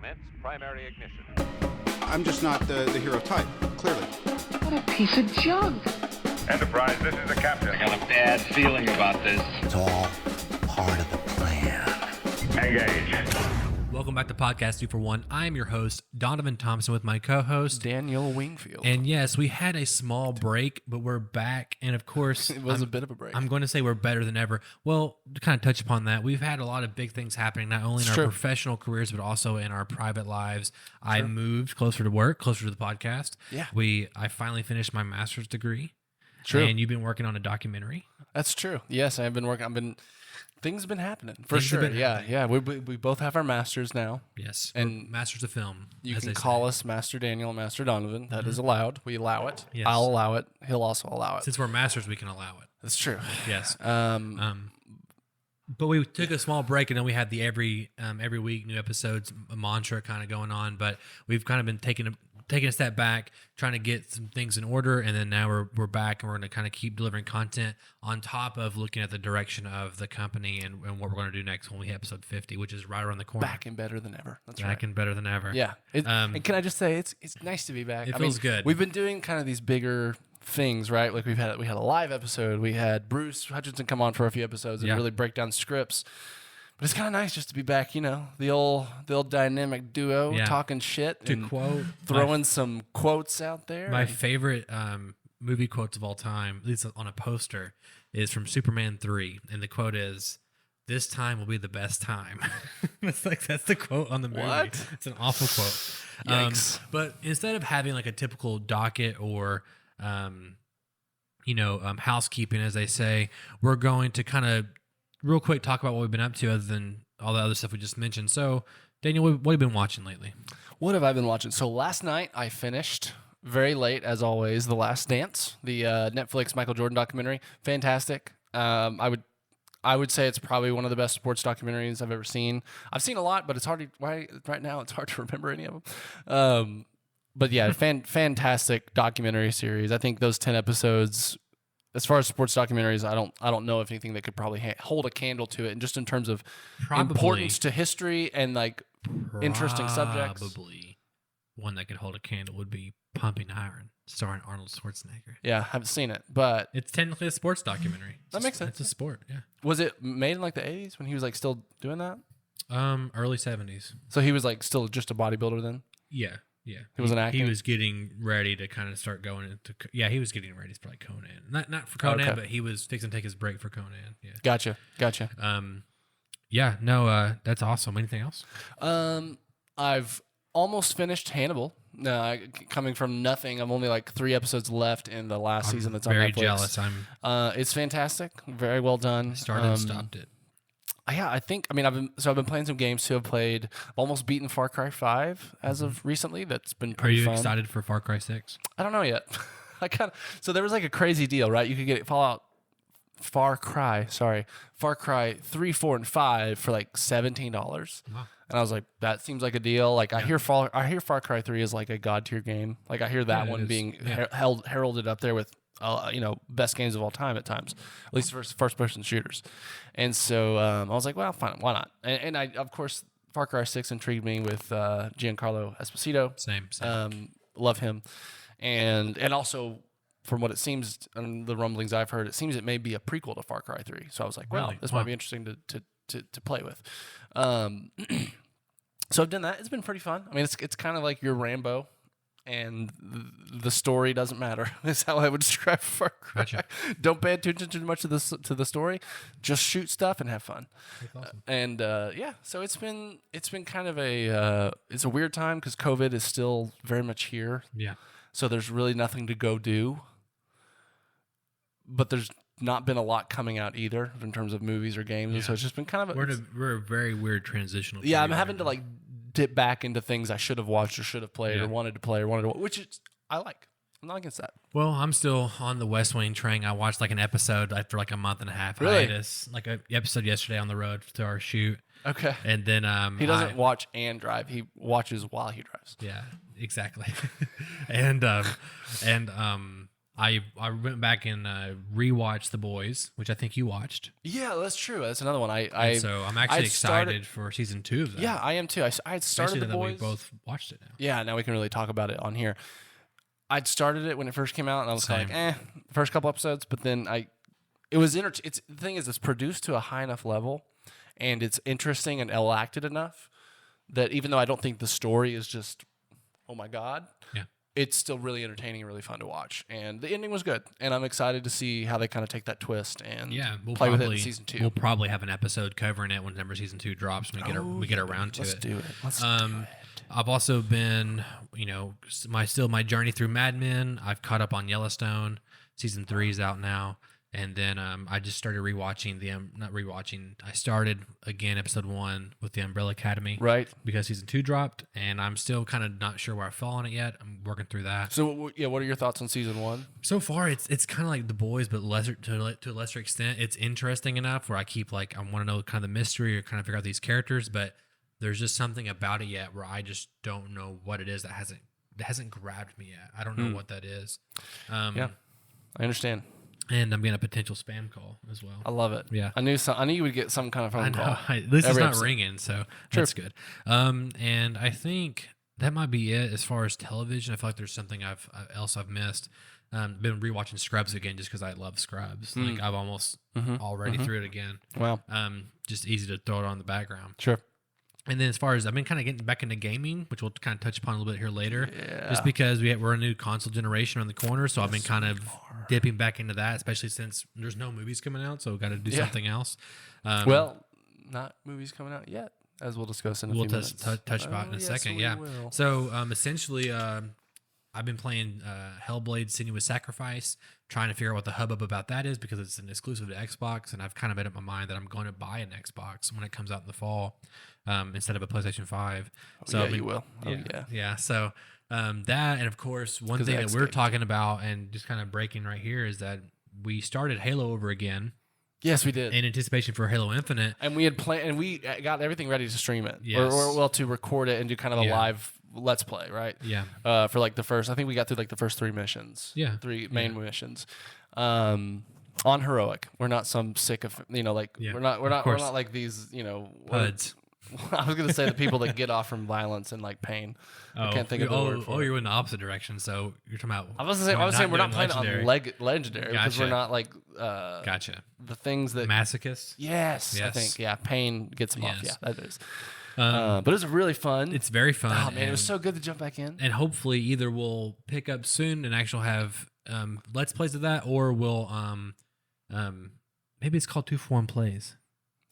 Commence primary ignition. I'm just not the hero type, clearly. What a piece of junk. Enterprise, this is the captain. I got a bad feeling about this. It's all part of the plan. Engage. Welcome back to Podcast 2 for 1. I'm your host, Donovan Thompson, with my co-host, Daniel Wingfield. And yes, we had a small break, but we're back. And of course, it was a bit of a break. I'm going to say we're better than ever. Well, to kind of touch upon that, we've had a lot of big things happening, not only in our professional careers, but also in our private lives. I moved closer to work, closer to the podcast. Yeah. I finally finished my master's degree. True. And you've been working on a documentary. That's true. Yes, I've been working. Things have been happening for sure. Yeah. We both have our masters now. Yes, and masters of film. You can call us Master Daniel and Master Donovan. That is allowed. We allow it. Yes. I'll allow it. He'll also allow it. Since we're masters, we can allow it. That's true. Yes. But we took a small break, and then we had the every week new episodes mantra kind of going on. But we've kind of been taking a step back, trying to get some things in order, and then now we're back, and we're going to kind of keep delivering content on top of looking at the direction of the company and what we're going to do next when we hit episode 50, which is right around the corner. Back and better than ever. That's right. Back and better than ever. Yeah. And can I just say, it's nice to be back. It feels good. We've been doing kind of these bigger things, right? Like we had a live episode. We had Bruce Hutchinson come on for a few episodes and really break down scripts. But it's kind of nice just to be back, the old dynamic duo talking shit throwing some quotes out there. My favorite movie quotes of all time, at least on a poster, is from Superman 3, and the quote is, "This time will be the best time." That's the quote on the movie. What? It's an awful quote. Yikes. But instead of having like a typical docket or housekeeping, as they say, we're going to kind of real quick talk about what we've been up to other than all the other stuff we just mentioned. So, Daniel, what have you been watching lately? What have I been watching? So last night I finished very late, as always, The Last Dance, the Netflix Michael Jordan documentary. Fantastic. I would say it's probably one of the best sports documentaries I've ever seen. I've seen a lot, but it's hard right now. It's hard to remember any of them. But yeah, fantastic documentary series. I think those 10 episodes, as far as sports documentaries, I don't know of anything that could probably hold a candle to it, and just in terms of importance to history and like interesting subjects. Probably one that could hold a candle would be Pumping Iron, starring Arnold Schwarzenegger. Yeah, haven't seen it, but it's technically a sports documentary. That makes sense. It's a sport. Yeah. Was it made in like the 80s when he was like still doing that? Early 70s. So he was like still just a bodybuilder then? Yeah. He wasn't acting? He was getting ready to kind of start going into... Yeah, he was getting ready for like Conan. Not for Conan, but he was fixing to take his break for Conan. Yeah. Gotcha. That's awesome. Anything else? I've almost finished Hannibal. Coming from nothing, I'm only like 3 episodes left in the last season that's on Netflix. Very jealous. It's fantastic. Very well done. Started and stopped it. Yeah, I've been playing some games too. I've almost beaten Far Cry 5 as of recently. That's been pretty fun. Are you excited for Far Cry 6? I don't know yet. So there was like a crazy deal, right? You could get Far Cry 3, 4, and 5 for like $17. Wow. And I was like, that seems like a deal. Like I hear Far Cry 3 is like a god tier game. Like I hear that one being heralded up there with best games of all time at times, at least for first person shooters. And so I was like, well, fine, why not? And I, of course, Far Cry 6 intrigued me with Giancarlo Esposito. Same. Love him. And also, from what it seems and the rumblings I've heard, it seems it may be a prequel to Far Cry 3. So I was like, well, this might be interesting to play with. So I've done that. It's been pretty fun. I mean, it's kind of like your Rambo, and the story doesn't matter. Is how I would describe Far Cry. Gotcha. Don't pay attention too much to the story. Just shoot stuff and have fun. That's awesome. So it's been kind of it's a weird time because COVID is still very much here. Yeah. So there's really nothing to go do. But there's not been a lot coming out either in terms of movies or games. And so it's just been kind of we're a very weird transitional. Yeah, I'm having to like dip back into things I should have watched or should have played or wanted to play or wanted to watch, which I like. I'm not against that. Well, I'm still on the West Wing train. I watched like an episode after like a month and a half hiatus. Like an episode yesterday on the road to our shoot. Okay. And then he doesn't watch and drive. He watches while he drives. Yeah, exactly. and I went back and rewatched The Boys, which I think you watched. Yeah, that's true. That's another one. And so I'm actually excited for season 2 of that. Yeah, I am too. I had started Especially The that we Boys. both watched it now. Yeah, now we can really talk about it on here. I'd started it when it first came out, and I was kind of like, first couple episodes, but then it was the thing is, it's produced to a high enough level, and it's interesting and well acted enough that even though I don't think the story is just, oh my god, yeah, it's still really entertaining and really fun to watch. And the ending was good, and I'm excited to see how they kind of take that twist and play with it in season 2. We'll probably have an episode covering it whenever season 2 drops. We get around to it. Let's do it. Let's do it. I've also been, my journey through Mad Men. I've caught up on Yellowstone. Season 3 is out now. And then I just started rewatching I started again episode 1 with the Umbrella Academy. Right. Because season 2 dropped, and I'm still kind of not sure where I fall on it yet. I'm working through that. So, yeah, what are your thoughts on season 1? So far, it's kind of like The Boys, but to a lesser extent. It's interesting enough where I keep I want to know kind of the mystery or kind of figure out these characters, but there's just something about it yet where I just don't know what it is that hasn't grabbed me yet. I don't know what that is. Yeah, I understand. And I'm getting a potential spam call as well. I love it. Yeah. I knew you would get some kind of phone call. At least it's not episode. ringing, so that's good. And I think that might be it as far as television. I feel like there's something else I've missed. Been rewatching Scrubs again just because I love Scrubs. Like I've almost already through it again. Wow. Just easy to throw it on the background. Sure. And then as far as I've been kind of getting back into gaming, which we'll kind of touch upon a little bit here later, Yeah. just because we're a new console generation on the corner. So I've been kind of dipping back into that, especially since there's no movies coming out. So we've got to do something else. Well, not movies coming out yet, as we'll discuss in a few minutes. Touch about in a second. we Yeah. will. So essentially, I've been playing Hellblade: Senua's Sacrifice, trying to figure out what the hubbub about that is because it's an exclusive to Xbox, and I've kind of made up my mind that I'm going to buy an Xbox when it comes out in the fall instead of a PlayStation 5. So you will. Yeah. So that, and of course, one thing that we're talking about and just kind of breaking right here is that we started Halo over again. Yes, we did. In anticipation for Halo Infinite. And we had planned, and we got everything ready to stream it. Yes. Or to record it and do kind of a live let's play, right? Yeah. For the first, I think we got through the first 3 missions. Yeah. 3 main missions. On heroic. We're not some sick of, we're not like these, HUDs. I was gonna say the people that get off from violence and pain. I can't think of the word for it. You're in the opposite direction. So you're talking about. I was saying we're not playing on legendary because we're not Gotcha. the things that Masochist. Yes, I think pain gets them off. Yes. Yeah, that is. But it was really fun. It's very fun. Oh man, it was so good to jump back in. And hopefully, either we'll pick up soon and actually have let's plays of that, or we'll maybe it's called 2-for-1 plays.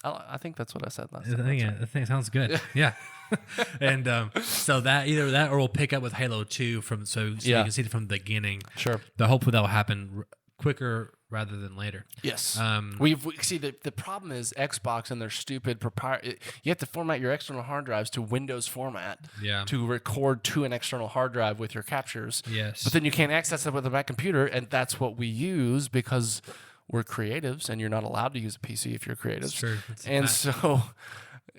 I think that's what I said last I time. think it sounds good. Yeah. And so that either that or we'll pick up with Halo 2 so you can see it from the beginning. Sure. But hopefully that will happen quicker rather than later. Yes. We see the problem is Xbox and their stupid proprietary. You have to format your external hard drives to Windows format. Yeah. To record to an external hard drive with your captures. Yes. But then you can't access it with a Mac computer, and that's what we use because we're creatives, and you're not allowed to use a PC if you're creatives. Sure. So,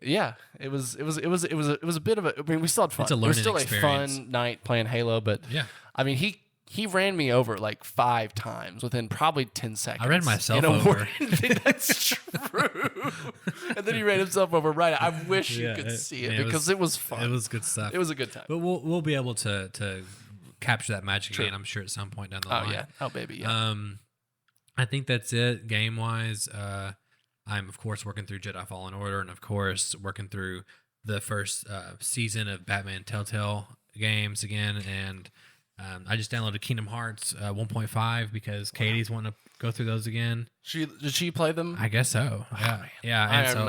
yeah, it was a bit of a. I mean, we still had fun. It's a it was learning still experience. a fun night playing Halo, but Yeah. I mean, he ran me over 5 times within probably 10 seconds. I ran myself over. That's true. And then he ran himself over right. I wish you could see it because it was fun. It was good stuff. It was a good time. But we'll be able to capture that magic again, I'm sure, at some point down the line. Oh yeah. Oh baby. Yeah. I think that's it game wise. I'm of course working through Jedi Fallen Order, and of course working through the first season of Batman Telltale games again, and I just downloaded Kingdom Hearts 1.5 because Katie's wanting to go through those again. Did she play them? I guess so. Yeah.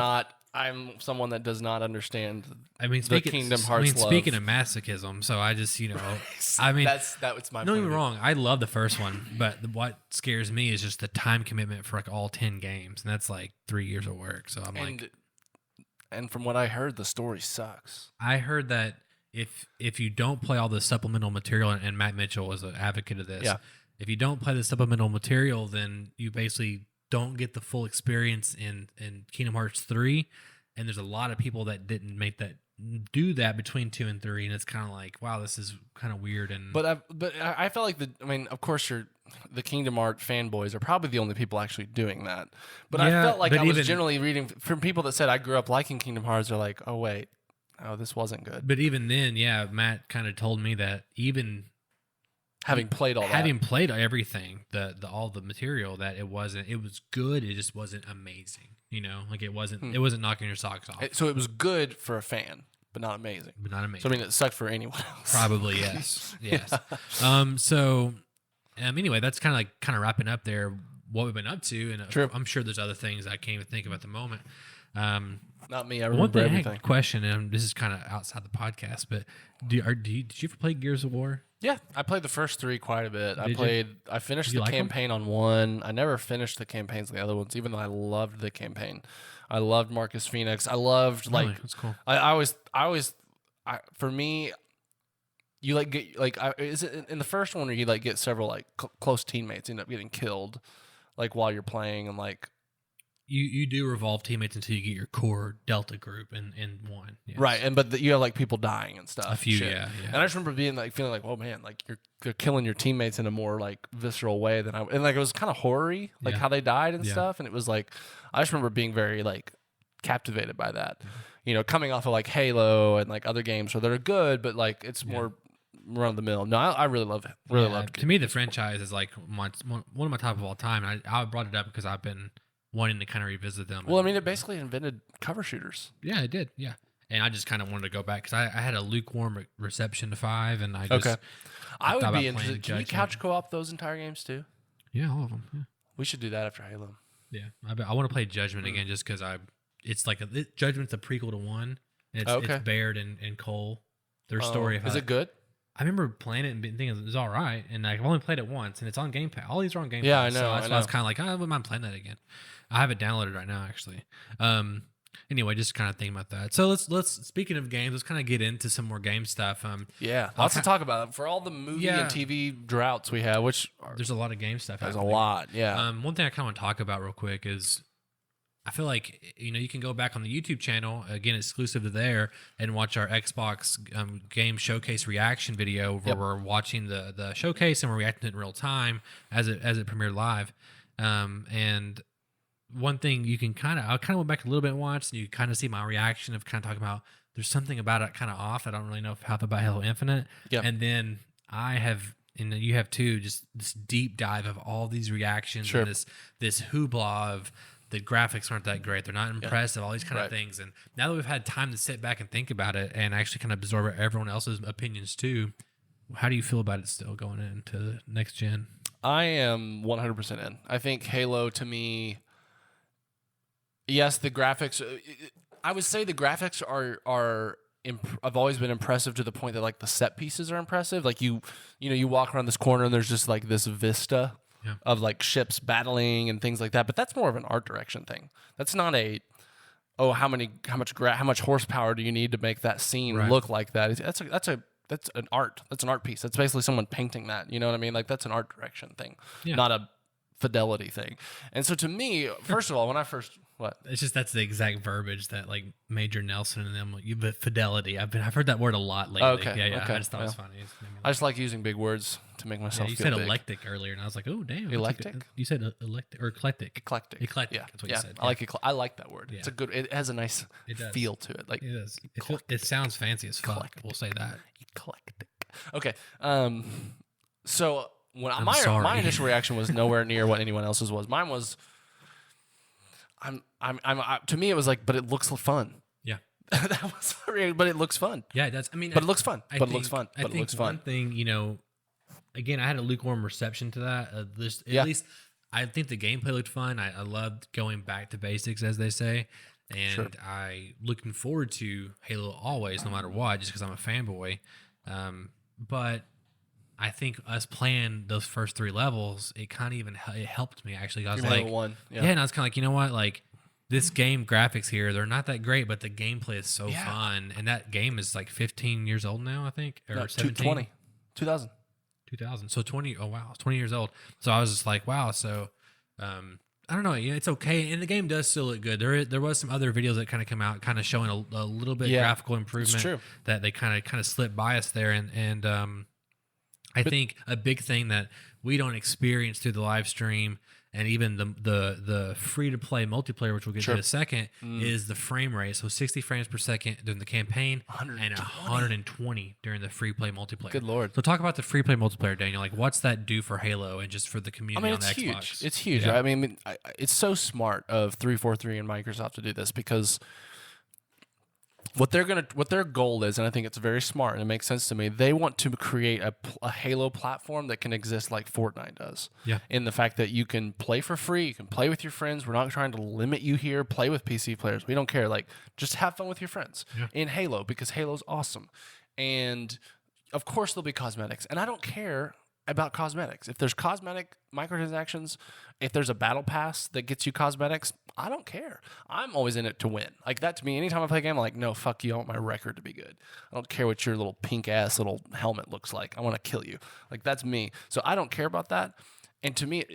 I'm someone that does not understand. I mean, the Kingdom Hearts. Speaking of masochism, so I just I mean, that's my. Don't get me wrong. I love the first one, but what scares me is just the time commitment for all 10 games, and that's 3 years of work. So and from what I heard, the story sucks. I heard that if you don't play all the supplemental material, and Matt Mitchell was an advocate of this, if you don't play the supplemental material, then you basically don't get the full experience in Kingdom Hearts 3, and there's a lot of people that didn't do that between 2 and 3, and it's kind of wow, this is kind of weird. And but I felt like of course the Kingdom Hearts fanboys are probably the only people actually doing that. But Yeah, I felt like but I was even- generally reading from people that said I grew up liking Kingdom Hearts. They're like, oh wait, oh this wasn't good. But even then, yeah, Matt kind of told me that even Having played all that, having played everything, all the material, that it was good. It just wasn't amazing. You know, like it wasn't knocking your socks off. so it was good for a fan, but not amazing. But not amazing. So I mean, it sucked for anyone else. Probably yes, yes. Anyway, that's kind of wrapping up there what we've been up to, and True. I'm sure there's other things I can't even think of at the moment. Not me. I One remember thing, I had everything. a question, and this is kind of outside the podcast, but did you ever play Gears of War? Yeah, I played the first 3 quite a bit. Did you? I finished Did you the like 'em? campaign on one. I never finished the campaigns on the other ones, even though I loved the campaign. I loved Marcus Phoenix. I loved Really? That's cool. For me, you like get is it in the first one where you like get several like close teammates end up getting killed, like while you're playing, and like You do revolve teammates until you get your core Delta group in one. Yes. right, but you have like people dying and stuff. A few, shit. yeah. And I just remember being like feeling like, oh man, like you're killing your teammates in a more like visceral way than and like it was kind of horror-y, like Yeah. how they died and Yeah. stuff, and it was like I just remember being very like captivated by that. You know, coming off of like Halo and like other games where they're good, but like it's more run of the mill. No, I really love it. Really Yeah, loved it. To me, the franchise is like one of my top of all time. And I brought it up because I've been wanting to kind of revisit them. Well, I mean, it basically invented cover shooters. Yeah, it did. Yeah. And I just kind of wanted to go back because I had a lukewarm reception to 5, and I just I would thought be about playing interested. Can you Judgment. couch co-op those entire games too? Yeah, all of them. Yeah. We should do that after Halo. Yeah, I want to play Judgment again just because it's like Judgment's a prequel to 1. And it's Baird and Cole. Their story. Of Is it good? I remember playing it and thinking it was all right, and I've only played it once, and it's on Game Pass. All these are on Game Yeah, Pass. I know, So that's I why I was know. kind of like, I wouldn't mind playing that again. I have it downloaded right now, actually. Anyway, just kind of thinking about that. So let's speaking of games, let's kind of get into some more game stuff. Yeah, lots to talk about for all the movie Yeah. and TV droughts we have, which There's a lot of game stuff. there's a happening. lot. Yeah. One thing I kind of want to talk about real quick is I feel like you can go back on the YouTube channel again, exclusive to there, and watch our Xbox game showcase reaction video where we're watching the showcase and we're reacting in real time as it premiered live. And one thing you can I kind of went back a little bit and watched, and you kind of see my reaction of kind of talking about there's something about it kind of off. I don't really know how about Halo Infinite. Yep. And then I have. And you have too, just this deep dive of all these reactions Sure. and this hoopla of the graphics aren't that great. They're not impressive, all these kind of things. And now that we've had time to sit back and think about it and actually kind of absorb everyone else's opinions too, how do you feel about it still going into next gen? I am 100% in. I think Halo to me, yes, the graphics. I would say the graphics are. I've always been impressive to the point that like the set pieces are impressive. Like you walk around this corner and there's just like this vista of like ships battling and things like that. But that's more of an art direction thing. That's not how much horsepower do you need to make that scene look like that? That's an art. That's an art piece. That's basically someone painting that. You know what I mean? Like that's an art direction thing, not a fidelity thing. And so to me, first of all, when I first It's just that's the exact verbiage that like Major Nelson and them. The fidelity. I've heard that word a lot lately. Okay, Yeah. okay, I just thought it was funny. I just like using big words to make myself you feel said big. electric earlier, and I was like, oh damn, Electric? You said electric or eclectic. Eclectic. Eclectic. Yeah, That's what you said. I like I like that word. Yeah. It's a good. It has a nice does. feel to it. Like It is. It sounds fancy as fuck. Eclectic. We'll say that. eclectic. Okay. So when I'm my sorry. initial reaction was nowhere near what anyone else's was. Mine was. To me, it was like, but it looks fun. Yeah. That was but it looks fun. Yeah, it does. I mean, But it looks fun. I But it think- looks fun. I But it think looks fun. one thing, again, I had a lukewarm reception to that. At least I think the gameplay looked fun. I loved going back to basics, as they say. And I looking forward to Halo always, no matter what, just because I'm a fanboy. But I think us playing those first 3 levels, it kind of it helped me actually. I was Halo like, 1, yeah, and I was kind of like, you know what, like this game graphics here, they're not that great, but the gameplay is so fun. And that game is like 15 years old now, I think, or 17. 2000. 2000. So 20. Oh wow, it's 20 years old. So I was just like, wow. So I don't know. It's okay, and the game does still look good. There was some other videos that kind of come out, kind of showing a little bit graphical improvement. true. That they kind of slipped by us there, and I think a big thing that we don't experience through the live stream and even the free to play multiplayer, which we'll get to in a second, is the frame rate. So 60 frames per second during the campaign and 120 during the free play multiplayer. Good Lord. So talk about the free play multiplayer, Daniel. Like, what's that do for Halo and just for the community on the it's Xbox? huge. It's huge. Yeah. Right? I mean, it's so smart of 343 and Microsoft to do this because what their goal is, and I think it's very smart and it makes sense to me. They want to create a Halo platform that can exist like Fortnite does. Yeah. In the fact that you can play for free, you can play with your friends. We're not trying to limit you here. Play with PC players. We don't care. Like, just have fun with your friends in Halo because Halo's awesome. And of course there'll be cosmetics, and I don't care about cosmetics. If there's cosmetic microtransactions, if there's a battle pass that gets you cosmetics, I don't care. I'm always in it to win. Like, that to me, anytime I play a game, I'm like, no, fuck you. I want my record to be good. I don't care what your little pink ass little helmet looks like. I want to kill you. Like, that's me. So I don't care about that. And to me,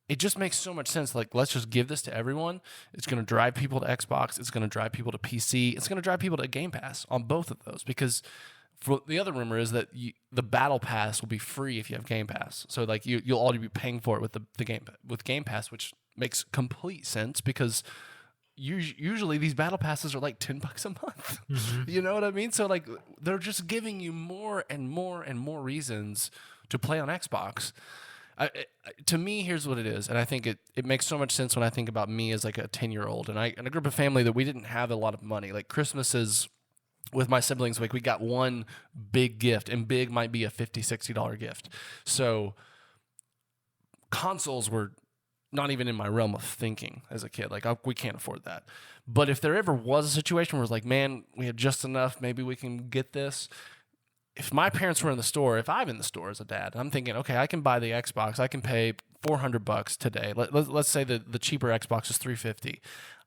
it just makes so much sense. Like, let's just give this to everyone. It's going to drive people to Xbox. It's going to drive people to PC. It's going to drive people to Game Pass on both of those, because the other rumor is that the Battle Pass will be free if you have Game Pass. So like you'll already be paying for it with Game Pass, which makes complete sense because usually these Battle Passes are like $10 a month. Mm-hmm. You know what I mean? So like they're just giving you more and more and more reasons to play on Xbox. To me, here's what it is, and I think it makes so much sense when I think about me as like a 10-year-old and a group of family that we didn't have a lot of money. Like Christmases with my siblings, like we got one big gift, and big might be a $50, $60 gift. So consoles were not even in my realm of thinking as a kid. Like, we can't afford that. But if there ever was a situation where it's like, man, we had just enough, maybe we can get this. If my parents were in the store, if I'm in the store as a dad, I'm thinking, okay, I can buy the Xbox. I can pay $400 today. Let's say the cheaper Xbox is $350.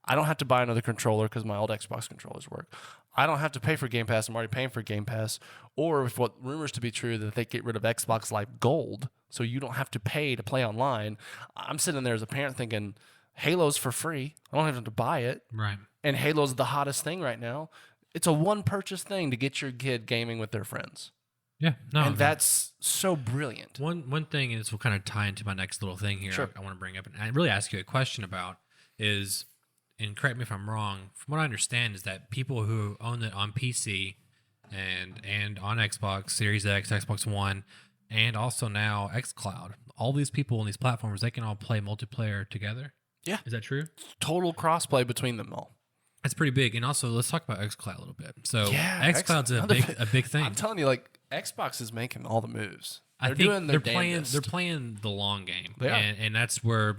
I don't have to buy another controller because my old Xbox controllers work. I don't have to pay for Game Pass. I'm already paying for Game Pass. Or if what rumors to be true, that they get rid of Xbox Live Gold, so you don't have to pay to play online. I'm sitting there as a parent thinking, Halo's for free. I don't have to buy it. Right. And Halo's the hottest thing right now. It's a one purchase thing to get your kid gaming with their friends. Yeah. No. And that's so brilliant. One thing, and this will kind of tie into my next little thing here. Sure. I want to bring up and I really ask you a question about is, and correct me if I'm wrong, from what I understand is that people who own it on PC and on Xbox Series X, Xbox One, and also now xCloud, all these people on these platforms, they can all play multiplayer together. Yeah. Is that true? Total crossplay between them all. That's pretty big. And also, let's talk about xCloud a little bit. So Yeah, xCloud's a big thing. I'm telling you, like, Xbox is making all the moves. I They're think doing their they're playing the long game. They are. And that's where,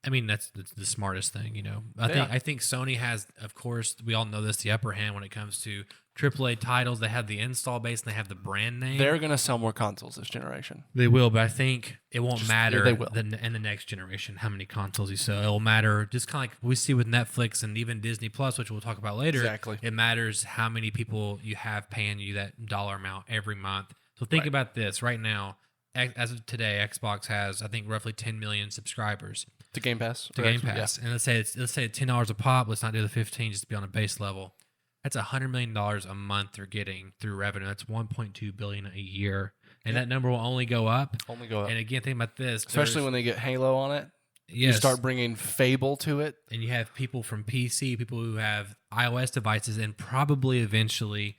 I mean, that's the smartest thing, you know. I think Sony has, of course, we all know this, the upper hand when it comes to AAA titles. They have the install base and they have the brand name. They're going to sell more consoles this generation. They will, but I think it won't matter they will. in the next generation how many consoles you sell. It'll matter just kind of like we see with Netflix and even Disney Plus, which we'll talk about later. Exactly. It matters how many people you have paying you that dollar amount every month. So think about this right now. As of today, Xbox has, I think, roughly 10 million subscribers To Game Pass? to Game Pass. And let's say $10 a pop. Let's not do the 15, just to be on a base level. That's $100 million a month they're getting through revenue. That's $1.2 billion a year, and that number will only go up. Only go up. And again, think about this, Especially when they get Halo on it. You yes, start bringing Fable to it. and you have people from PC, people who have iOS devices, and probably eventually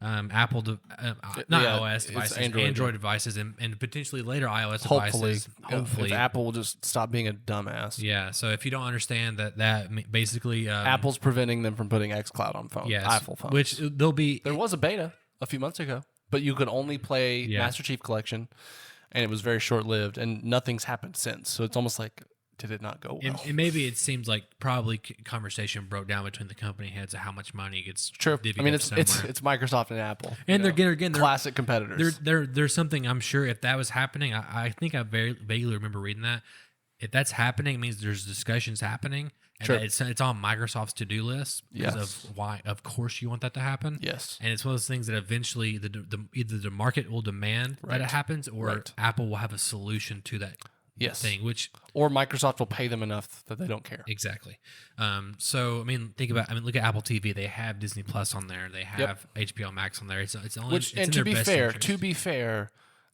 Apple, not Yeah, iOS it's devices, Android. Android devices, and potentially later iOS Hopefully. devices. Hopefully, If Apple will just stop being a dumbass. yeah. So if you don't understand that basically Apple's preventing them from putting xCloud on phones. yes, Apple phones. which there'll be There was a beta a few months ago, but you could only play Yeah. Master Chief Collection, and it was very short-lived, and nothing's happened since. So it's almost like, did it not go well? And maybe it seems like probably conversation broke down between the company heads of how much money gets True. divvied I mean, up somewhere. it's Microsoft and Apple. And you they're know, they're classic competitors. there's something I'm sure if that was happening, I think I very vaguely remember reading that. If that's happening, it means there's discussions happening, and Sure. that it's on Microsoft's to do list because Yes. of why. Of course, you want that to happen. Yes. and it's one of those things that eventually either the market will demand that it Right. happens, or Right. Apple will have a solution to that Yes. thing, which Or Microsoft will pay them enough that they don't care. exactly. So I mean, look at Apple TV. They have Disney Plus on there. They have HBO Max on there. It's only Which, it's and in to their be best fair, interest.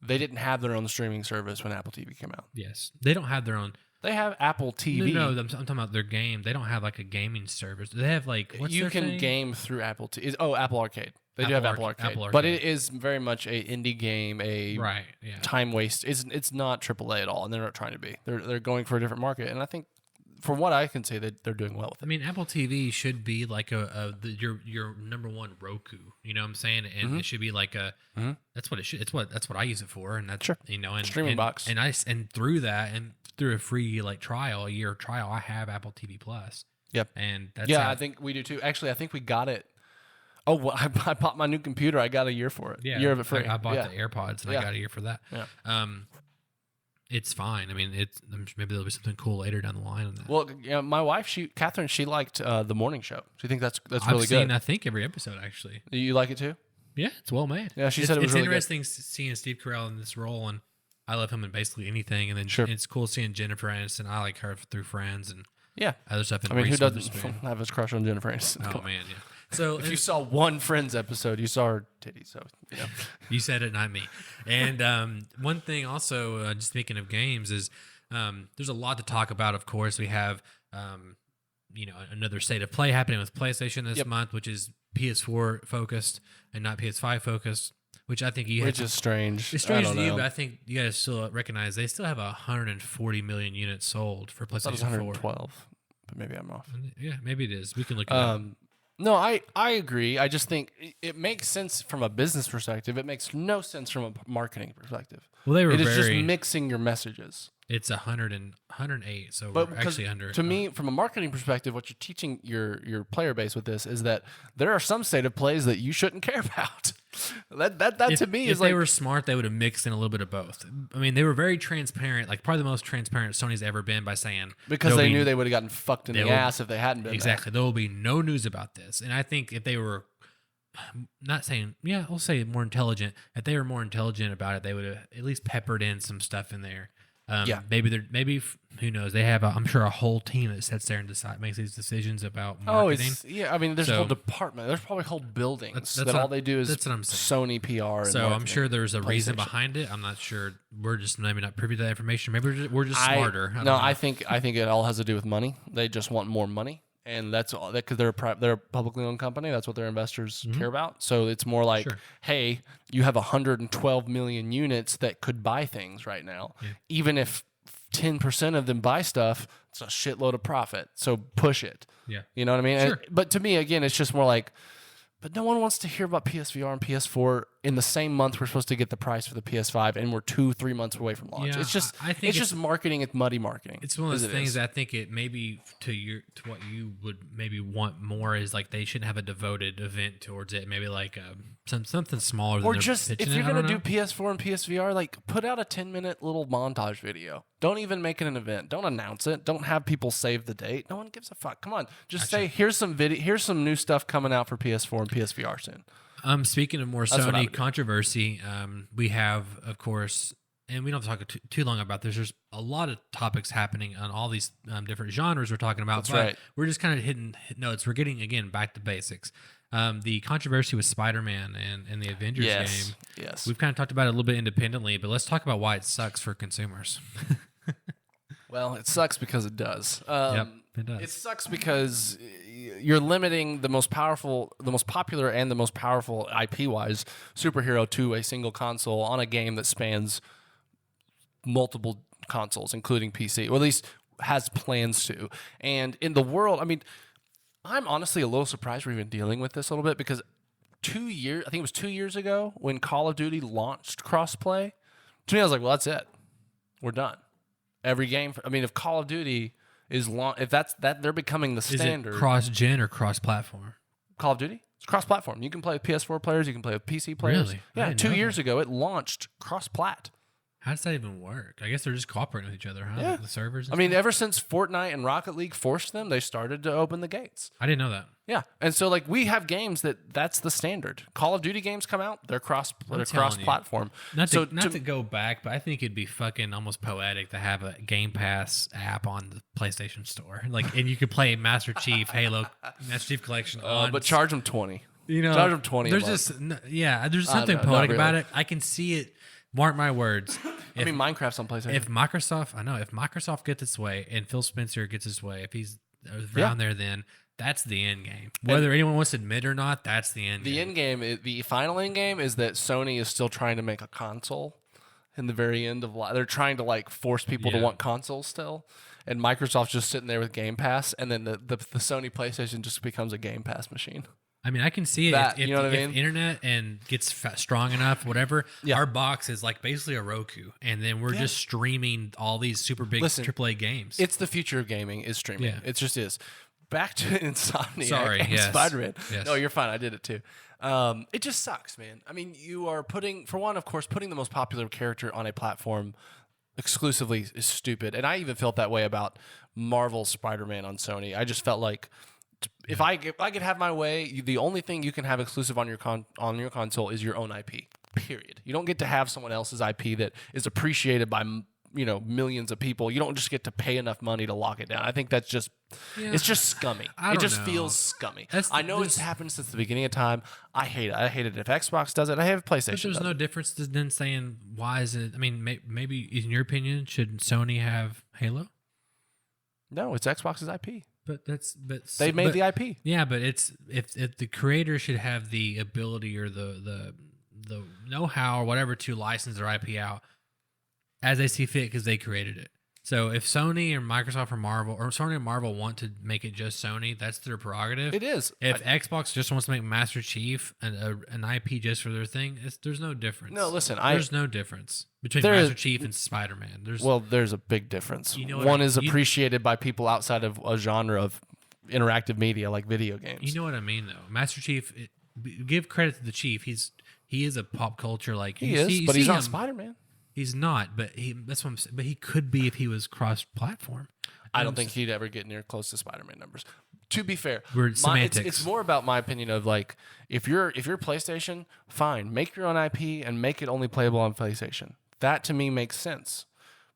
They didn't have their own streaming service when Apple TV came out. Yes, they don't have their own. They have Apple TV. No, I'm talking about their game. They don't have like a gaming service. They have like what's you their can thing? game through Apple TV. Oh, Apple Arcade. They do have Apple Arcade. Apple But Arcade. it is very much a indie game, a Right. Yeah. time waste. It's not AAA at all, and they're not trying to be. They're going for a different market, and I think, from what I can say, that they're doing well with it. I mean, Apple TV should be like your number one Roku. You know what I'm saying? And it should be like a. That's what it should. That's what I use it for, and that's and Streaming box. And through that and through a free like a year trial, I have Apple TV Plus. Yep. And that's I think we do too. Actually, I think we got it. Oh, well, I bought my new computer. I got a year for it. Yeah, year of it free. I bought the AirPods and I got a year for that. Yeah. It's fine. I mean, maybe there'll be something cool later down the line on that. Well, my wife, Catherine, she liked the morning show. Do you think that's really I've seen, good? I think every episode actually. You like it too? Yeah, it's well made. Yeah, she said it was really good. It's interesting seeing Steve Carell in this role, and I love him in basically anything. And then it's cool seeing Jennifer Aniston. I like her through Friends and other stuff. I mean, who doesn't have his crush on Jennifer Aniston? Oh man, yeah. So if you saw one Friends episode, you saw her titties. So you said it, not me. And one thing also, just speaking of games, is there's a lot to talk about. Of course, we have another state of play happening with PlayStation this month, which is PS4 focused and not PS5 focused. Which I think which is strange. It's strange to you, but I think you guys still recognize they still have 140 million units sold for PlayStation 4. 112, but maybe I'm off. Yeah, maybe it is. We can look it up. No, I agree. I just think it makes sense from a business perspective. It makes no sense from a marketing perspective. Well, it is just mixing your messages. It's 108, so but we're actually under. To me, from a marketing perspective, what you're teaching your player base with this is that there are some state of plays that you shouldn't care about. That to me is like, if they were smart, they would have mixed in a little bit of both. I mean, they were very transparent, like probably the most transparent Sony's ever been by saying because they knew they would have gotten fucked in the ass if they hadn't been. Exactly, there will be no news about this, and I think if they were. Not saying, we'll say more intelligent. If they were more intelligent about it, they would have at least peppered in some stuff in there. Maybe who knows? They have, I'm sure, a whole team that sits there and makes these decisions about marketing. I mean, there's a whole department. There's probably whole buildings that all they do is Sony PR. So I'm sure there's a reason behind it. I'm not sure. We're just maybe not privy to that information. Maybe we're just smarter. I think it all has to do with money. They just want more money. And that's all because they're a publicly owned company. That's what their investors care about. So it's more like, hey, you have 112 million units that could buy things right now. Yeah. Even if 10% of them buy stuff, it's a shitload of profit. So push it. Yeah, you know what I mean. Sure. But to me, again, it's just more like, but no one wants to hear about PSVR and PS4 in the same month we're supposed to get the price for the PS5, and we're 2-3 months away from launch. Yeah, it's just, it's just marketing. It's muddy marketing. It's one of those things. I think it maybe to what you would maybe want more is like they shouldn't have a devoted event towards it. Maybe like something smaller. Or just if you're gonna do PS4 and PSVR, like put out a 10-minute little montage video. Don't even make it an event. Don't announce it. Don't have people save the date. No one gives a fuck. Come on, just say here's some video. Here's some new stuff coming out for PS4 and PSVR soon. Speaking of more Sony controversy, we have, of course, and we don't have to talk too long about this. There's a lot of topics happening on all these different genres we're talking about. That's right. We're just kind of hitting notes. We're getting, again, back to basics. The controversy with Spider-Man and the Avengers game. Yes. We've kind of talked about it a little bit independently, but let's talk about why it sucks for consumers. Well, it sucks because it does. Yep, it does. It sucks because you're limiting the most popular, and the most powerful IP-wise superhero to a single console on a game that spans multiple consoles, including PC, or at least has plans to. And in the world, I mean, I'm honestly a little surprised we're even dealing with this a little bit because 2 years, I think it was 2 years ago when Call of Duty launched crossplay. To me, I was like, well, that's it. We're done. Every game. If Call of Duty is if that's they're becoming the standard. Is it cross-gen or cross-platform? Call of Duty? It's cross-platform. You can play with PS4 players. You can play with PC players. Really? Yeah. 2 years ago, it launched cross-plat. How does that even work? I guess they're just cooperating with each other, huh? Yeah. The servers. Ever since Fortnite and Rocket League forced them, they started to open the gates. I didn't know that. Yeah, and so we have games that's the standard. Call of Duty games come out, they're cross-platform. Not to go back, but I think it'd be fucking almost poetic to have a Game Pass app on the PlayStation Store, and you could play Master Chief Halo, Master Chief Collection on. But charge them $20. Charge them $20. There's just there's something poetic about it. I can see it Mark my words. I mean, Minecraft's on PlayStation. If Microsoft gets its way and Phil Spencer gets his way, if he's around there, then that's the end game. Whether anyone wants to admit or not, that's the end game. The end game, the final end game is that Sony is still trying to make a console. In the very end of they're trying to like force people to want consoles still, and Microsoft's just sitting there with Game Pass, and then the Sony PlayStation just becomes a Game Pass machine. I mean, I can see that, it. If, you know what I mean? If internet and gets strong enough, whatever, our box is like basically a Roku, and then we're just streaming all these super big AAA games. It's the future of gaming is streaming. Yeah. It just is. Back to Insomniac and Spider-Man. Yes. No, you're fine. I did it too. It just sucks, man. I mean, you are putting the most popular character on a platform exclusively is stupid. And I even felt that way about Marvel's Spider-Man on Sony. I just felt like if I could have my way, the only thing you can have exclusive on your console is your own IP. Period. You don't get to have someone else's IP that is appreciated by millions of people. You don't just get to pay enough money to lock it down. I think that's just it's just scummy. It just feels scummy. I know it's happened since the beginning of time. I hate it. I hate it if Xbox does it. I hate if PlayStation does it. There's no difference than saying why is it. I mean, maybe in your opinion, should Sony have Halo? No, it's Xbox's IP. But they made the IP. Yeah, but it's if the creator should have the ability or the know-how or whatever to license their IP out as they see fit because they created it. So if Sony or Microsoft or Sony and Marvel want to make it just Sony, that's their prerogative. It is. If Xbox just wants to make Master Chief an IP just for their thing, there's no difference. No, listen, there's no difference between Master Chief and Spider-Man. There's a big difference. One is appreciated by people outside of a genre of interactive media like video games. You know what I mean, though. Master Chief, give credit to the Chief. He is a pop culture like but he's not Spider-Man. He's not, but that's what I'm saying. But he could be if he was cross-platform. I don't think he'd ever get near close to Spider-Man numbers. To be fair, semantics. It's more about my opinion of like if you're PlayStation, fine, make your own IP and make it only playable on PlayStation. That to me makes sense.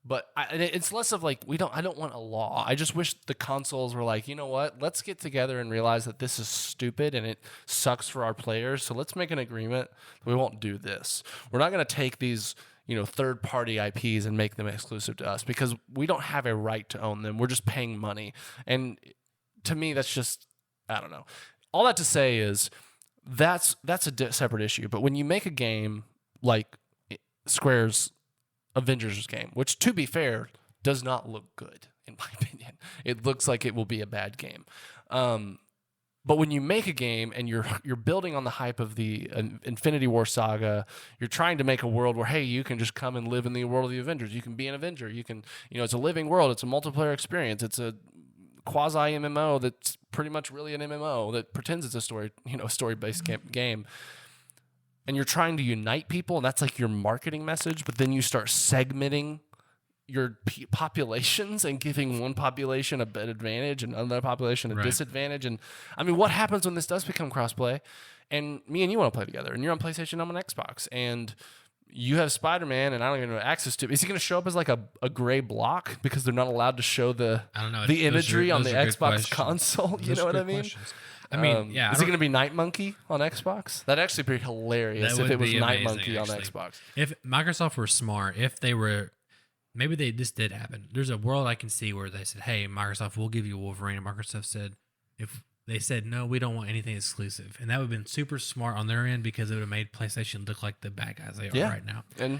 But it's less of like I don't want a law. I just wish the consoles were like, you know what? Let's get together and realize that this is stupid and it sucks for our players. So let's make an agreement that we won't do this. We're not going to take these third-party IPs and make them exclusive to us because we don't have a right to own them. We're just paying money. And to me, that's just, I don't know. All that to say is that's a separate issue. But when you make a game like Square's Avengers game, which to be fair, does not look good, in my opinion. It looks like it will be a bad game. But when you make a game and you're building on the hype of the Infinity War saga, you're trying to make a world where, hey, you can just come and live in the world of the Avengers. You can be an Avenger. You can, it's a living world. It's a multiplayer experience. It's a quasi MMO that's pretty much really an MMO that pretends it's a story-based game. And you're trying to unite people, and that's like your marketing message. But then you start segmenting your populations and giving one population a bad advantage and another population a disadvantage. And I mean, what happens when this does become crossplay and me and you want to play together and you're on PlayStation, I'm on Xbox, and you have Spider-Man and I don't even have access to it. Is he going to show up as like a gray block because they're not allowed to show the imagery on the Xbox console? You know what I mean? I mean, is it going to be Night Monkey on Xbox? That'd actually be hilarious if it was Night Monkey on Xbox. If Microsoft were smart, if they were... Maybe this did happen. There's a world I can see where they said, hey, Microsoft, we'll give you Wolverine. And Microsoft said, if they said, no, we don't want anything exclusive. And that would have been super smart on their end because it would have made PlayStation look like the bad guys they are right now. And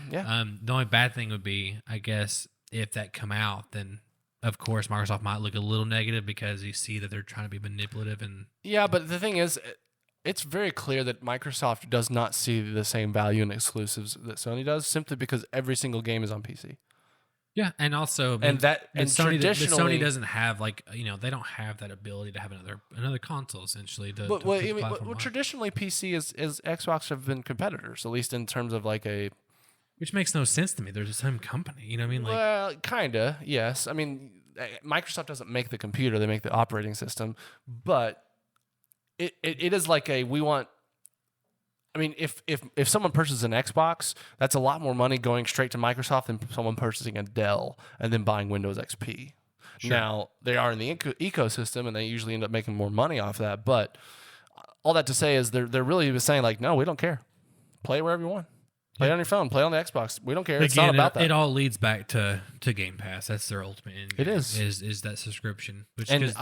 the only bad thing would be, I guess, if that come out, then of course Microsoft might look a little negative because you see that they're trying to be manipulative. Yeah, but the thing is, it's very clear that Microsoft does not see the same value in exclusives that Sony does simply because every single game is on PC. Yeah, and also, Sony doesn't have they don't have that ability to have another console essentially. Traditionally PC is Xbox have been competitors, at least in terms of which makes no sense to me. They're the same company, you know what I mean? Well, kinda, yes. I mean, Microsoft doesn't make the computer; they make the operating system. But it is like we want. I mean, if someone purchases an Xbox, that's a lot more money going straight to Microsoft than someone purchasing a Dell and then buying Windows XP. Sure. Now, they are in the ecosystem, and they usually end up making more money off that. But all that to say is they're really saying, no, we don't care. Play wherever you want. Play it on your phone. Play it on the Xbox. We don't care. It's not Again, about that. it all leads back to Game Pass. That's their ultimate end It game, is that subscription. Which and is,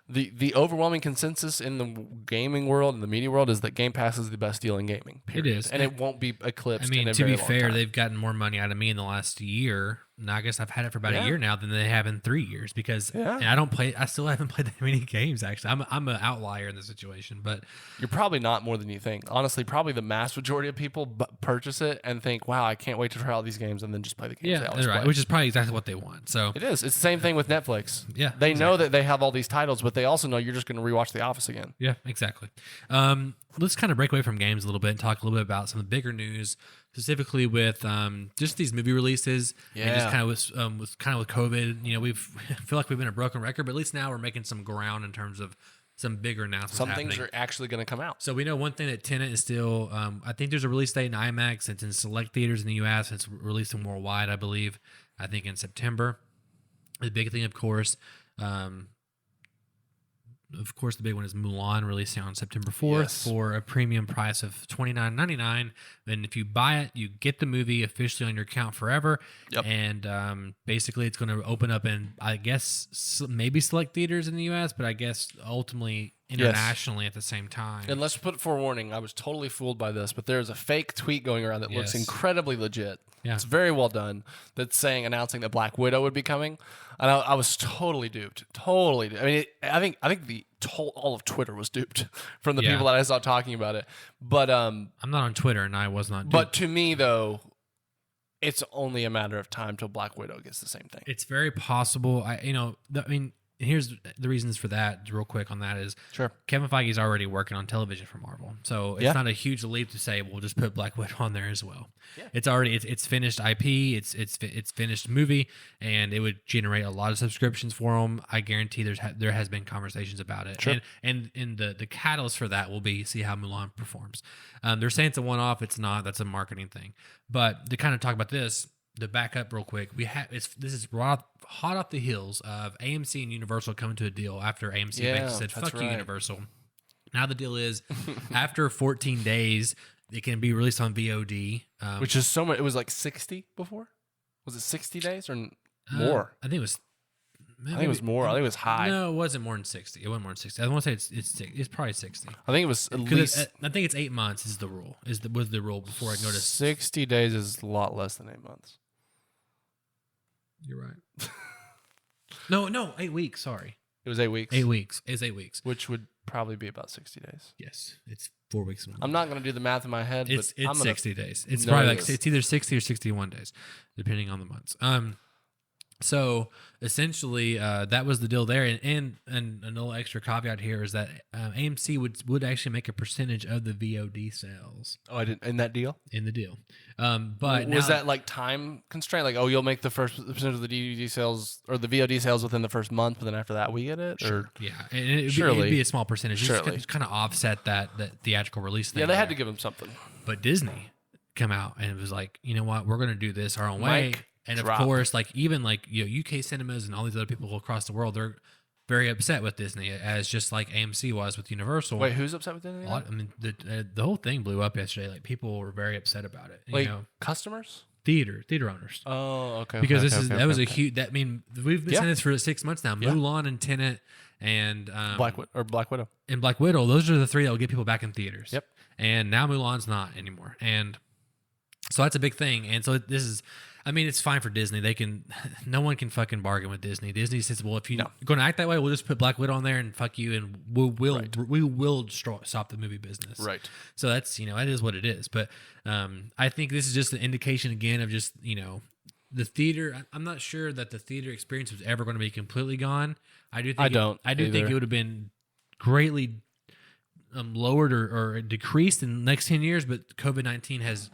the overwhelming consensus in the gaming world and the media world is that Game Pass is the best deal in gaming. Period. It is, and it won't be eclipsed. I mean, in a to very be long fair, time. they've gotten more money out of me in the last year. And I guess I've had it for about a year now than they have in 3 years because and I still haven't played that many games. Actually, I'm an outlier in the situation, but You're probably not more than you think. Honestly, probably the mass majority of people purchase it and think, "Wow, I can't wait to try all these games," and then just play the games. yeah, they always that's right. play. Which is probably exactly what they want. So It is. It's the same thing with Netflix. Yeah, they know that they have all these titles, but they also know you're just going to rewatch The Office again. yeah, exactly. Let's kind of break away from games a little bit and talk a little bit about some of the bigger news, specifically with just these movie releases. And just kind of with COVID. You know, we feel like we've been a broken record, but at least now we're making some ground in terms of some bigger announcements. Some happening. things are actually going to come out. So we know one thing that Tenet is still. I think there's a release date in IMAX. It's in select theaters in the U.S. It's releasing worldwide, I believe. I think in September. The big thing, of course. The big one is Mulan, releasing on September 4th for a premium price of $29.99. And if you buy it, you get the movie officially on your account forever. Yep. And basically, it's going to open up in, I guess, maybe select theaters in the U.S., but I guess ultimately internationally at the same time. And let's put forewarning, I was totally fooled by this, but there's a fake tweet going around that looks incredibly legit. Yeah. It's very well done. That's announcing that Black Widow would be coming. And I was totally duped. Totally. I mean, I think all of Twitter was duped from the people that I saw talking about it. But I'm not on Twitter, and I was not duped. But to me, though, it's only a matter of time till Black Widow gets the same thing. It's very possible. Here's the reasons for that real quick on that is Kevin Feige's already working on television for Marvel. So it's not a huge leap to say we'll just put Black Widow on there as well. Yeah. It's already it's finished IP, it's finished movie, and it would generate a lot of subscriptions for them. I guarantee there has been conversations about it. Sure. And the catalyst for that will be see how Mulan performs. They're saying it's a one-off, it's not, that's a marketing thing. But to kind of talk about this, to back up real quick, this is hot off the heels of AMC and Universal coming to a deal after AMC basically said, fuck you, Universal. Now the deal is, after 14 days, it can be released on VOD. Which is so much. It was like 60 before? Was it 60 days or more? I think it was... I think it was more. I think it was high. No, it wasn't more than 60. It wasn't more than 60. I want to say it's probably 60. I think it was at least... I think it's 8 months is the rule. Was the rule before I go to... 60 days is a lot less than 8 months. You're right. No, 8 weeks. Sorry. It was 8 weeks. 8 weeks. It's 8 weeks. Which would probably be about 60 days. Yes. It's 4 weeks. I'm not going to do the math in my head, it's but it's 60 days. It's probably it's either 60 or 61 days, depending on the months. So essentially, that was the deal there, and a little extra caveat here is that AMC would actually make a percentage of the VOD sales. Oh, I didn't in that deal. In the deal, but was that like time constraint? Like, oh, you'll make the first percentage of the DVD sales or the VOD sales within the first month, but then after that we get it. Sure. Or? Yeah, and it'd be a small percentage. Just kind of offset that theatrical release thing. Yeah, they had to give them something. But Disney come out and it was like, you know what, we're going to do this our own way. And drop. Of course, like even like UK cinemas and all these other people across the world, they're very upset with Disney, as just like AMC was with Universal. Wait, who's upset with Disney? I mean, the whole thing blew up yesterday. Like people were very upset about it. Like customers, theater owners. Oh, okay. Because that was a huge. That we've been saying this for 6 months now. Mulan and Tenet and Black Widow and Black Widow. Those are the three that will get people back in theaters. Yep. And now Mulan's not anymore, and so that's a big thing. And so this is. I mean, it's fine for Disney. No one can fucking bargain with Disney. Disney says, well, if you're going to act that way, we'll just put Black Widow on there and fuck you, and we will stop the movie business. Right. So that's, that is what it is. But I think this is just an indication again of just, the theater. I'm not sure that the theater experience was ever going to be completely gone. I do think it would have been greatly lowered or decreased in the next 10 years, but COVID-19 has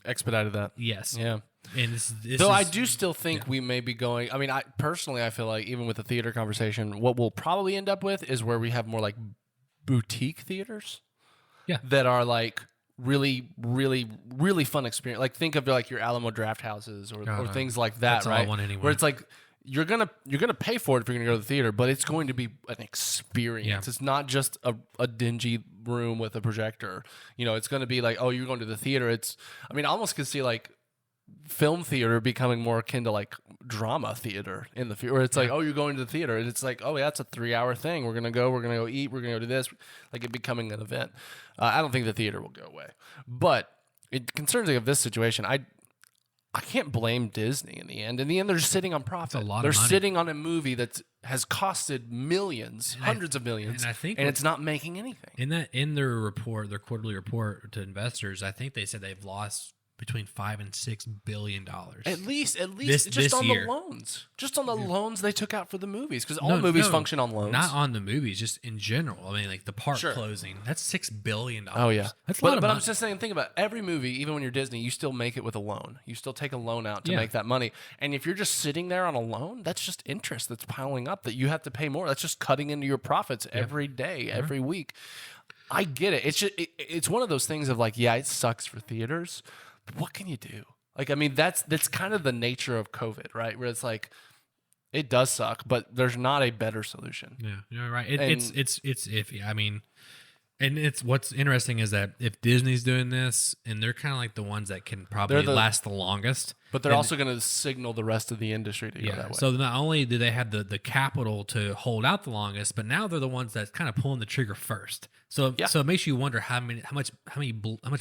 expedited that. Yes. Yeah. And I do still think we may be going. I mean, I feel like even with the theater conversation, what we'll probably end up with is where we have more like boutique theaters. Yeah. That are like really, really, really fun experience. Like think of like your Alamo Draft Houses or things like that, that's right? All I want anyway. Where it's like you're gonna pay for it if you're gonna go to the theater, but it's going to be an experience. Yeah. It's not just a dingy room with a projector. It's going to be like, oh, you're going to the theater. I almost could see like film theater becoming more akin to like drama theater in the theater, where it's like, oh, you're going to the theater, and it's like, oh yeah, it's a 3-hour thing. We're gonna go eat, we're gonna go do this, like it becoming an event. I don't think the theater will go away, but it concerns me of this situation. I can't blame Disney in the end. In the end, they're sitting on profit. a lot of They're money. sitting on a movie that has costed millions, hundreds of millions, and I think and it's not making anything. in their quarterly report to investors, I think they said they've lost between $5 and $6 billion. At least This just on year. the loans. Just on the loans they took out for the movies. Because all movies function on loans. Not on the movies, just in general. I mean, like the park Sure. closing, that's $6 billion. Oh, yeah. That's a lot of But money. I'm just saying, think about it. Every movie, even when you're Disney, you still make it with a loan. You still take a loan out to Yeah. make that money. And if you're just sitting there on a loan, that's just interest that's piling up that you have to pay more. That's just cutting into your profits every day, every week. I get it. It's just, it's one of those things of like, yeah, it sucks for theaters, but what can you do? Like, I mean, that's kind of the nature of COVID, right? Where it's like, it does suck, but there's not a better solution. Yeah, you're right. It's iffy. I mean, and it's what's interesting is that if Disney's doing this, and they're kind of like the ones that can probably last the longest, but they're also going to signal the rest of the industry to go that way. So not only do they have the capital to hold out the longest, but now they're the ones that's kind of pulling the trigger first. So so it makes you wonder how much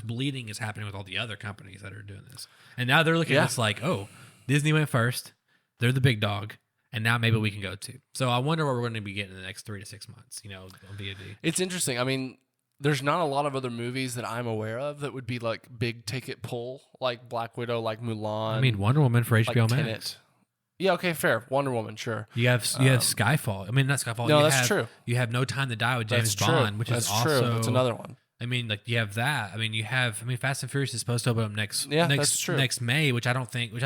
bleeding is happening with all the other companies that are doing this. And now they're looking at this like, oh, Disney went first, they're the big dog, and now maybe we can go too. So I wonder what we're going to be getting in the next 3 to 6 months. On VOD. It's interesting. I mean, there's not a lot of other movies that I'm aware of that would be like big ticket pull, like Black Widow, like Mulan. I mean, Wonder Woman for like HBO Max. Tenet. Yeah, okay, fair. Wonder Woman, sure. You have Skyfall. I mean, not Skyfall. No, that's true. You have No Time to Die with James That's Bond, true. which That's is true. also That's another one. I mean, like you have that. I mean, Fast and Furious is supposed to open up next that's true. next May, which I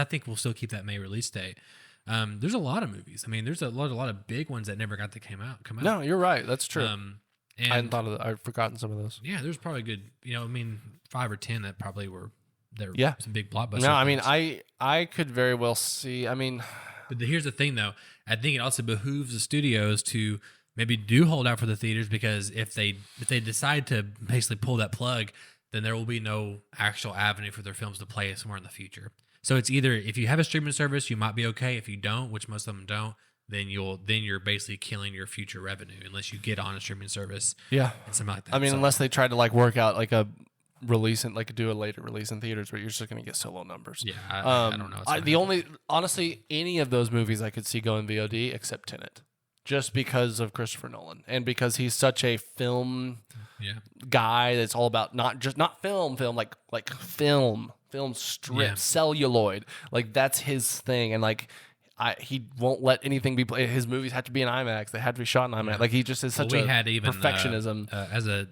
think will still keep that May release date. There's a lot of movies. I mean, there's a lot of big ones that never got to come out. No, you're right. That's true. And I hadn't thought of that. I've forgotten some of those. yeah, there's probably good. 5 or 10 that probably were there. Yeah. Some big blockbusters. No, I mean, I could very well see. I mean, but here's the thing, though. I think it also behooves the studios to maybe do hold out for the theaters, because if they decide to basically pull that plug, then there will be no actual avenue for their films to play somewhere in the future. So it's either, if you have a streaming service, you might be okay. If you don't, which most of them don't, then you're basically killing your future revenue unless you get on a streaming service. yeah. And something like that. I mean, So- unless they tried to like work out like a release and like do a later release in theaters where you're just going to get so low numbers. yeah, I don't know. what's gonna happen. Honestly, any of those movies I could see going VOD except Tenet, just because of Christopher Nolan and because he's such a film Yeah. guy that's all about not film, like film strip, Yeah. celluloid, like that's his thing, and like. He won't let anything be played. His movies have to be in IMAX. They had to be shot in IMAX. Like he just is such we a had even perfectionism.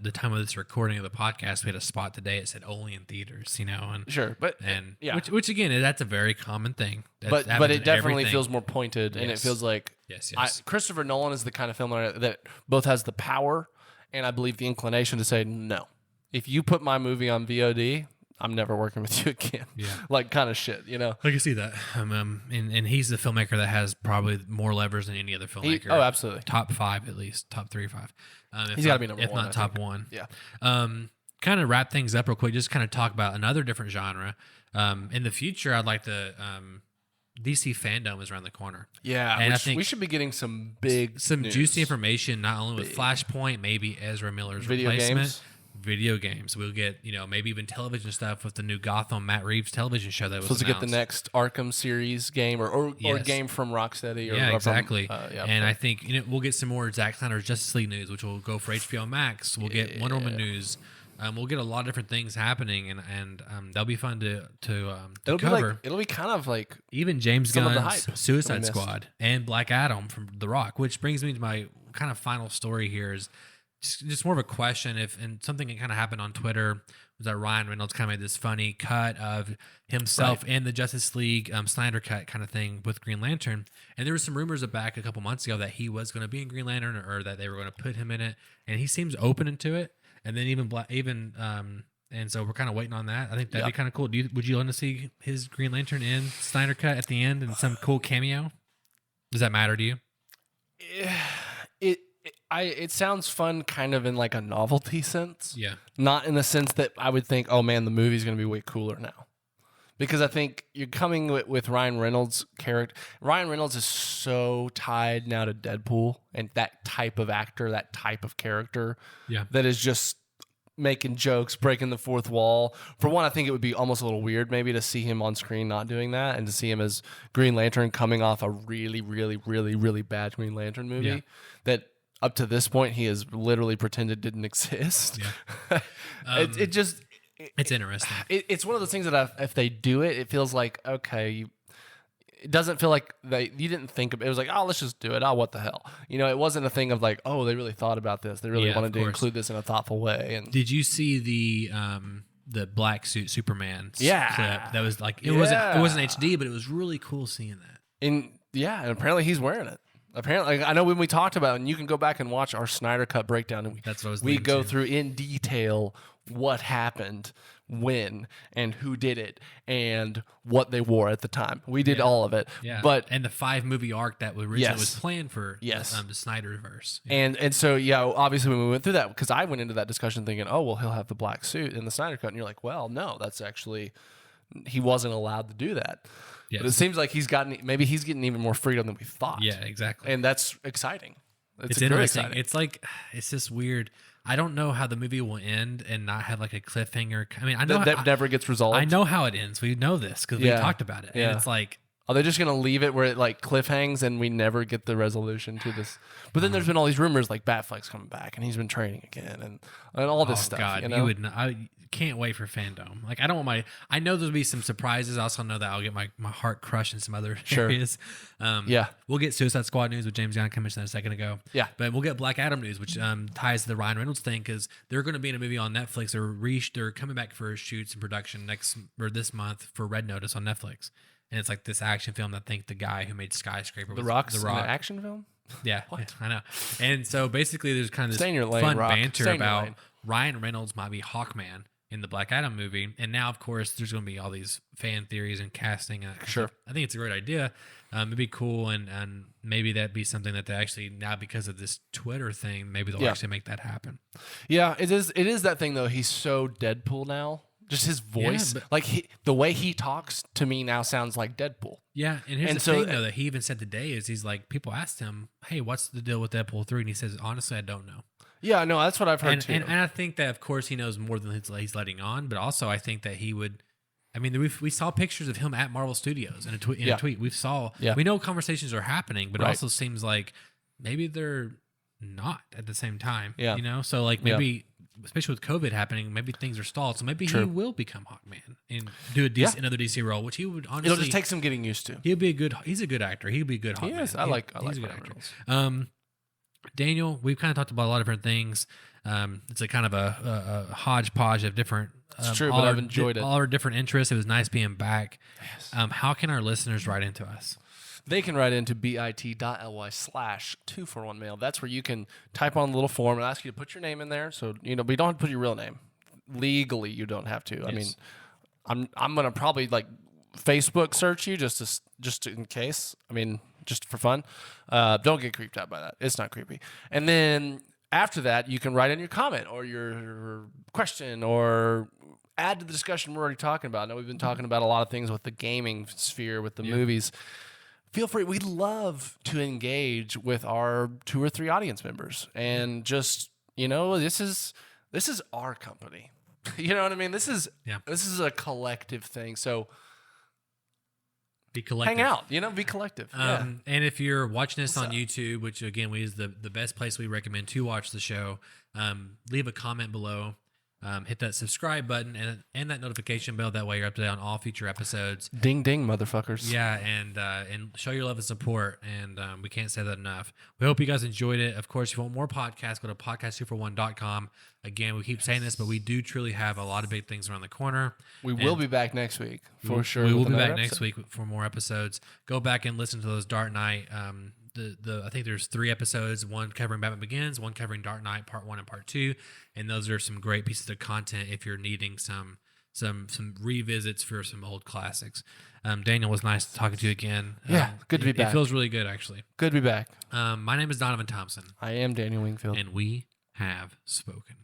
The time of this recording of the podcast, we had a spot today. It said only in theaters, and Sure, but yeah, which again, that's a very common thing. but happens it in definitely everything. feels more pointed, and it Yes. feels like Yes. Christopher Nolan is the kind of filmmaker that both has the power and I believe the inclination to say no. If you put my movie on VOD, I'm never working with you again. Yeah. Like kind of shit, I can see that. And he's the filmmaker that has probably more levers than any other filmmaker. Absolutely. Top 5 at least, top 3 or 5. He's got to be number if one. not top 1. Yeah. Kind of wrap things up real quick. Just kind of talk about another different genre. In the future, I'd like to. DC Fandome is around the corner. Yeah, and I we think should be getting some big news. juicy information, not only with Flashpoint, maybe Ezra Miller's Video replacement. games. Video games. We'll get, maybe even television stuff with the new Gotham Matt Reeves television show that was Supposed to get the announced. next Arkham series game or Yes. game from Rocksteady. Or Yeah, from, exactly. from- I think we'll get some more Zack Snyder's Justice League news, which will go for HBO Max. We'll get Wonder Woman news. We'll get a lot of different things happening, and that'll be fun to cover. It'll be kind of like Even James some of the Gunn's hype Suicide that we missed. Squad and Black Adam from The Rock, which brings me to my kind of final story here is just more of a question. And something that kind of happened on Twitter was that Ryan Reynolds kind of made this funny cut of himself in the Justice League Snyder cut kind of thing with Green Lantern. And there were some rumors back a couple months ago that he was going to be in Green Lantern or that they were going to put him in it. And he seems open to it. And then and so we're kind of waiting on that. I think that'd be kind of cool. Would you want to see his Green Lantern in Snyder cut at the end and some cool cameo? Does that matter to you? It sounds fun kind of in like a novelty sense. Yeah. Not in the sense that I would think, oh man, the movie's going to be way cooler now. Because I think you're coming with Ryan Reynolds' character. Ryan Reynolds is so tied now to Deadpool and that type of actor, that type of character. Yeah. That is just making jokes, breaking the fourth wall. For one, I think it would be almost a little weird maybe to see him on screen not doing that and to see him as Green Lantern coming off a really, really, really, really bad Green Lantern movie. Yeah. That up to this point he has literally pretended didn't exist. Yeah. It's interesting. It's one of those things that if they do it, it feels like, okay, it doesn't feel like you didn't think of it. It was like, oh, let's just do it. Oh, what the hell? You know, it wasn't a thing of like, oh, they really thought about this. They really wanted to include this in a thoughtful way. And did you see the black suit Superman clip? That was like, it wasn't HD, but it was really cool seeing that. And apparently he's wearing it. Apparently, I know when we talked about it, and you can go back and watch our Snyder Cut breakdown, and that's what I was we go to. through in detail what happened, when, and who did it, and what they wore at the time. We did all of it. Yeah. And the 5-movie arc that originally was planned for the Snyderverse. Yeah. And so, obviously when we went through that, because I went into that discussion thinking, oh, well, he'll have the black suit in the Snyder Cut. And you're like, well, no, that's actually, he wasn't allowed to do that. Yes. But it seems like he's getting even more freedom than we thought. Yeah, exactly. And that's exciting. It's interesting. Exciting. It's like, it's just weird. I don't know how the movie will end and not have like a cliffhanger. I mean, I know that never gets resolved. I know how it ends. We know this because we talked about it. And it's like, are they just going to leave it where it like cliffhangs and we never get the resolution to this? But then there's been all these rumors like Batfleck's coming back and he's been training again and all this stuff. God, you know? you would not, I can't wait for Fandome. Like, I don't want I know there'll be some surprises. I also know that I'll get my heart crushed in some other areas. We'll get Suicide Squad news with James Gunn. I mentioned that a second ago. Yeah. But we'll get Black Adam news, which ties to the Ryan Reynolds thing because they're going to be in a movie on Netflix. They're coming back for shoots and production this month for Red Notice on Netflix. And it's like this action film that I think the guy who made Skyscraper was The Rock. An action film? Yeah, I know. And so basically there's kind of this lane, fun Rock. banter about Ryan Reynolds might be Hawkman in the Black Adam movie. And now, of course, there's going to be all these fan theories and casting. Sure. I think it's a great idea. It'd be cool. And maybe that'd be something that they actually, now because of this Twitter thing, maybe they'll actually make that happen. Yeah, it is that thing, though. He's so Deadpool now. Just his voice, the way he talks to me now sounds like Deadpool. Yeah, and here's the thing though that he even said today is he's like, people asked him, "Hey, what's the deal with Deadpool 3?" And he says, "Honestly, I don't know." Yeah, no, that's what I've heard too. And I think that of course he knows more than he's letting on, but also I think that he would. I mean, we saw pictures of him at Marvel Studios in a tweet. We know conversations are happening, but it also seems like maybe they're not at the same time. Yeah, you know, so like maybe. Especially with COVID happening, maybe things are stalled. So maybe he will become Hawkman and do another DC role, which he would honestly. It'll just take some getting used to. He's a good actor. He'll be a good Hawkman. Yes, I like a good actor. Daniel, we've kind of talked about a lot of different things. It's a kind of a hodgepodge of different. It's true, but I've enjoyed it. All our different interests. It was nice being back. Yes. How can our listeners write into us? They can write into bit.ly/241mail. That's where you can type on the little form and ask you to put your name in there. So, but you don't have to put your real name. Legally, you don't have to. Yes. I mean, I'm going to probably like Facebook search you just in case. I mean, just for fun. Don't get creeped out by that. It's not creepy. And then after that, you can write in your comment or your question or add to the discussion we're already talking about. I know we've been talking about a lot of things with the gaming sphere, with the movies. Feel free. We'd love to engage with our 2 or 3 audience members and just, this is our company. You know what I mean? This is a collective thing. So be collective. Hang out, be collective. And if you're watching this on YouTube, which again, is the best place we recommend to watch the show, leave a comment below. Hit that subscribe button and that notification bell. That way you're up to date on all future episodes. Ding, ding, motherfuckers. Yeah, and show your love and support. And we can't say that enough. We hope you guys enjoyed it. Of course, if you want more podcasts, go to podcast2for1.com. Again, we keep saying this, but we do truly have a lot of big things around the corner. We will be back next week, for sure. We will be back next week for more episodes. Go back and listen to those Dark Knight. I think there's 3 episodes, one covering Batman Begins, one covering Dark Knight Part 1 and Part 2, and those are some great pieces of content if you're needing some some revisits for some old classics. Daniel, was nice talking to you again. Yeah, good to be back. It feels really good, actually. Good to be back. My name is Donovan Thompson, I am Daniel Wingfield. and we have spoken.